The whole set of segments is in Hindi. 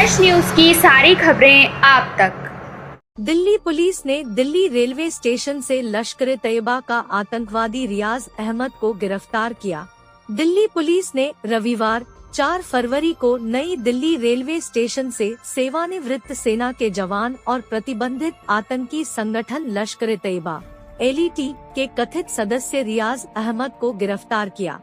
फ्रेश न्यूज की सारी खबरें आप तक। दिल्ली पुलिस ने दिल्ली रेलवे स्टेशन से लश्कर-ए-तैयबा का आतंकवादी रियाज अहमद को गिरफ्तार किया। दिल्ली पुलिस ने रविवार 4 फरवरी को नई दिल्ली रेलवे स्टेशन से सेवानिवृत्त सेना के जवान और प्रतिबंधित आतंकी संगठन लश्कर-ए-तैयबा (LET) के कथित सदस्य रियाज अहमद को गिरफ्तार किया।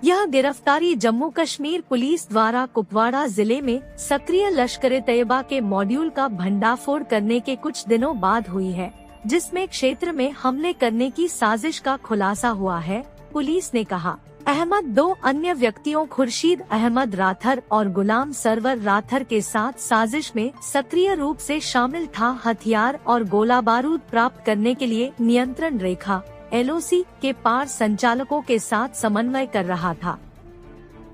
यह गिरफ्तारी जम्मू कश्मीर पुलिस द्वारा कुपवाड़ा जिले में सक्रिय लश्कर-ए-तैयबा के मॉड्यूल का भंडाफोड़ करने के कुछ दिनों बाद हुई है, जिसमें क्षेत्र में हमले करने की साजिश का खुलासा हुआ है। पुलिस ने कहा, अहमद 2 अन्य व्यक्तियों खुर्शीद अहमद राथर और गुलाम सरवर राथर के साथ साजिश में सक्रिय रूप से शामिल था। हथियार और गोला बारूद प्राप्त करने के लिए नियंत्रण रेखा LOC के पार संचालकों के साथ समन्वय कर रहा था।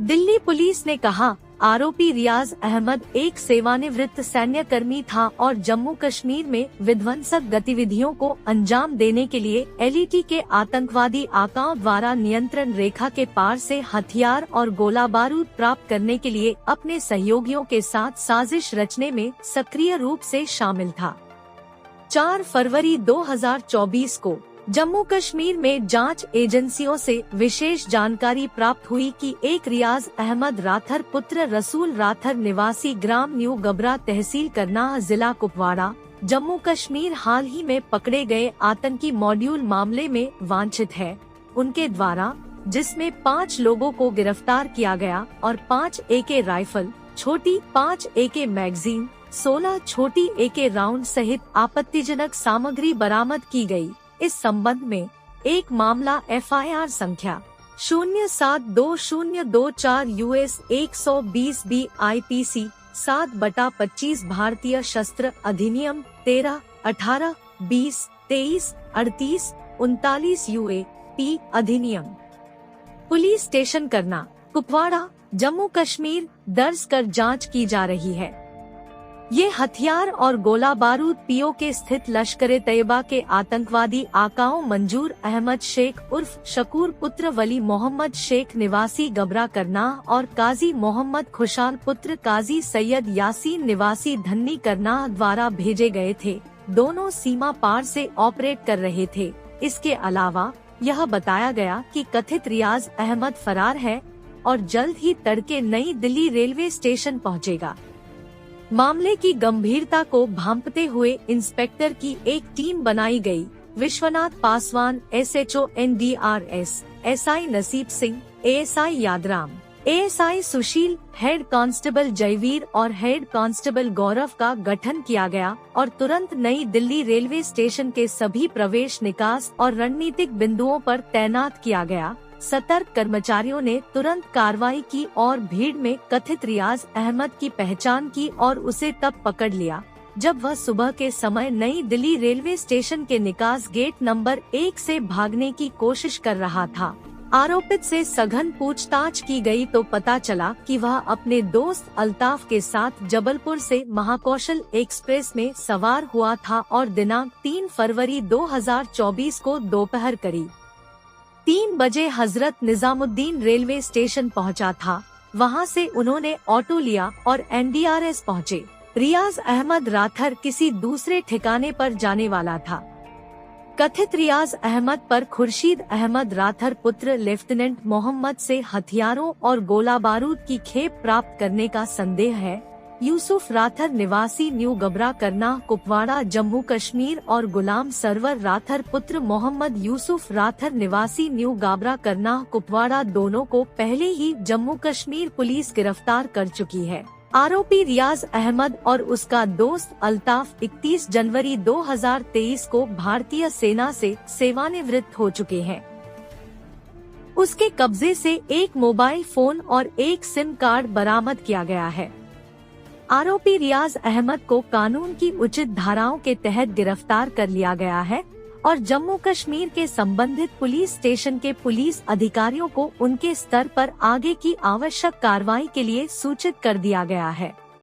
दिल्ली पुलिस ने कहा, आरोपी रियाज अहमद एक सेवानिवृत्त सैन्य कर्मी था और जम्मू कश्मीर में विध्वंसक गतिविधियों को अंजाम देने के लिए LET के आतंकवादी आकाओं द्वारा नियंत्रण रेखा के पार से हथियार और गोला बारूद प्राप्त करने के लिए अपने सहयोगियों के साथ साजिश रचने में सक्रिय रूप से शामिल था। 4 फरवरी 2024 को जम्मू कश्मीर में जांच एजेंसियों से विशेष जानकारी प्राप्त हुई कि एक रियाज अहमद राथर पुत्र रसूल राथर निवासी ग्राम न्यू गबरा तहसील करनाह जिला कुपवाड़ा जम्मू कश्मीर हाल ही में पकड़े गए आतंकी मॉड्यूल मामले में वांछित है। उनके द्वारा जिसमें 5 लोगों को गिरफ्तार किया गया और 5 AK राइफल, छोटी 5 AK मैगजीन, 16 छोटी AK राउंड सहित आपत्तिजनक सामग्री बरामद की गई। इस संबंध में एक मामला FIR संख्या 072024 US 120 BIPC 7/25 भारतीय शस्त्र अधिनियम 13, 18, 20, 23, 38, 39 UAP अधिनियम पुलिस स्टेशन करना कुपवाड़ा जम्मू कश्मीर दर्ज कर जांच की जा रही है। ये हथियार और गोला बारूद POK स्थित लश्कर-ए-तैयबा के आतंकवादी आकाओं मंजूर अहमद शेख उर्फ शकूर पुत्र वली मोहम्मद शेख निवासी गबरा करनाह और काजी मोहम्मद खुशाल पुत्र काजी सैयद यासीन निवासी धन्नी करनाह द्वारा भेजे गए थे। दोनों सीमा पार से ऑपरेट कर रहे थे। इसके अलावा यह बताया गया कि कथित रियाज अहमद फरार है और जल्द ही तड़के नई दिल्ली रेलवे स्टेशन पहुँचेगा। मामले की गंभीरता को भांपते हुए इंस्पेक्टर की एक टीम बनाई गई। Vishwanath Paswan SHO NDRS, SI नसीब सिंह, ASI यादराम, ASI सुशील, हेड कांस्टेबल जयवीर और हेड कांस्टेबल गौरव का गठन किया गया और तुरंत नई दिल्ली रेलवे स्टेशन के सभी प्रवेश निकास और रणनीतिक बिंदुओं पर तैनात किया गया। सतर्क कर्मचारियों ने तुरंत कार्रवाई की और भीड़ में कथित रियाज अहमद की पहचान की और उसे तब पकड़ लिया जब वह सुबह के समय नई दिल्ली रेलवे स्टेशन के निकास गेट नंबर 1 से भागने की कोशिश कर रहा था। आरोपित से सघन पूछताछ की गई तो पता चला कि वह अपने दोस्त अल्ताफ के साथ जबलपुर से महाकौशल एक्सप्रेस में सवार हुआ था और दिनांक 3 फरवरी 2024 को दोपहर करीब 3 बजे हजरत निजामुद्दीन रेलवे स्टेशन पहुंचा था। वहां से उन्होंने ऑटो लिया और NDRS पहुंचे। रियाज अहमद राथर किसी दूसरे ठिकाने पर जाने वाला था। कथित रियाज अहमद पर खुर्शीद अहमद राथर पुत्र लेफ्टिनेंट मोहम्मद से हथियारों और गोला बारूद की खेप प्राप्त करने का संदेह है। यूसुफ राथर निवासी न्यू गबरा करनाह कुपवाड़ा जम्मू कश्मीर और गुलाम सरवर राथर पुत्र मोहम्मद यूसुफ राथर निवासी न्यू गाबरा करनाह कुपवाड़ा दोनों को पहले ही जम्मू कश्मीर पुलिस गिरफ्तार कर चुकी है। आरोपी रियाज अहमद और उसका दोस्त अल्ताफ 31 जनवरी 2023 को भारतीय सेना से सेवानिवृत्त हो चुके हैं। उसके कब्जे से एक मोबाइल फोन और एक सिम कार्ड बरामद किया गया है। आरोपी रियाज अहमद को कानून की उचित धाराओं के तहत गिरफ्तार कर लिया गया है और जम्मू कश्मीर के संबंधित पुलिस स्टेशन के पुलिस अधिकारियों को उनके स्तर पर आगे की आवश्यक कार्रवाई के लिए सूचित कर दिया गया है।